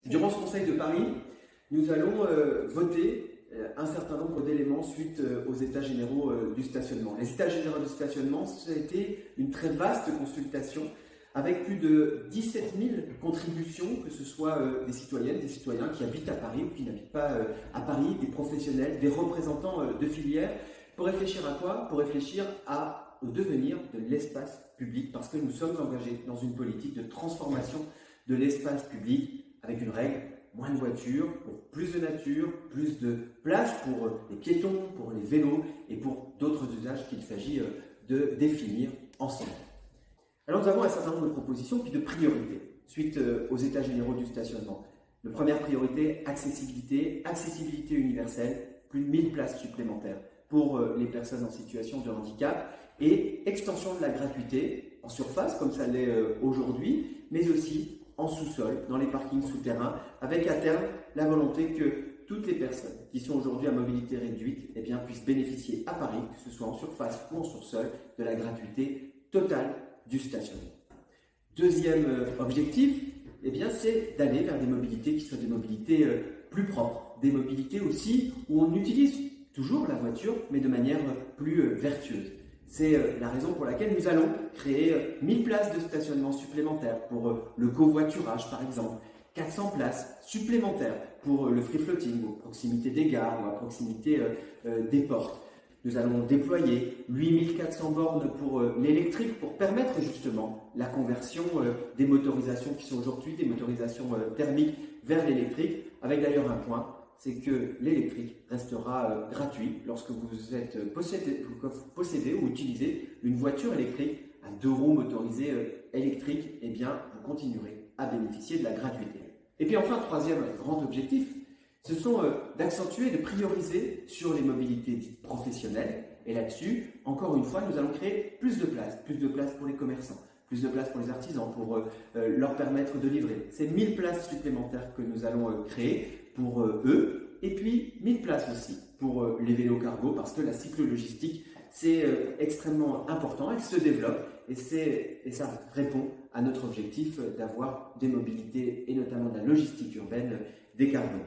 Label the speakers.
Speaker 1: Durant ce Conseil de Paris, nous allons voter un certain nombre d'éléments suite aux États généraux du stationnement. Les États généraux du stationnement, ça a été une très vaste consultation avec plus de 17 000 contributions, que ce soit des citoyennes, des citoyens qui habitent à Paris ou qui n'habitent pas à Paris, des professionnels, des représentants de filières. Pour réfléchir à quoi? Pour réfléchir au devenir de l'espace public, parce que nous sommes engagés dans une politique de transformation de l'espace public avec une règle: moins de voitures, pour plus de nature, plus de place pour les piétons, pour les vélos et pour d'autres usages qu'il s'agit de définir ensemble. Alors nous avons un certain nombre de propositions puis de priorités suite aux États généraux du stationnement. La première priorité, accessibilité universelle, plus de 1000 places supplémentaires pour les personnes en situation de handicap et extension de la gratuité en surface comme ça l'est aujourd'hui, mais aussi en sous-sol, dans les parkings souterrains, avec à terme la volonté que toutes les personnes qui sont aujourd'hui à mobilité réduite puissent bénéficier à Paris, que ce soit en surface ou en sous-sol, de la gratuité totale du stationnement. Deuxième objectif, c'est d'aller vers des mobilités qui soient des mobilités plus propres, des mobilités aussi où on utilise toujours la voiture, mais de manière plus vertueuse. C'est la raison pour laquelle nous allons créer 1000 places de stationnement supplémentaires pour le covoiturage par exemple, 400 places supplémentaires pour le free floating à proximité des gares ou à proximité des portes. Nous allons déployer 8400 bornes pour l'électrique pour permettre justement la conversion des motorisations qui sont aujourd'hui des motorisations thermiques vers l'électrique, avec d'ailleurs un point, c'est que l'électrique restera gratuit lorsque vous possédez ou utilisez une voiture électrique à 2 roues motorisées électriques, vous continuerez à bénéficier de la gratuité. Et puis enfin, troisième grand objectif, ce sont d'accentuer, de prioriser sur les mobilités dites professionnelles. Et là-dessus, encore une fois, nous allons créer plus de place pour les commerçants, plus de place pour les artisans, pour leur permettre de livrer. C'est 1000 places supplémentaires que nous allons créer pour eux, et puis 1000 places aussi pour les vélos cargo, parce que la cyclo-logistique, c'est extrêmement important, elle se développe, et ça répond à notre objectif d'avoir des mobilités, et notamment de la logistique urbaine décarbonée.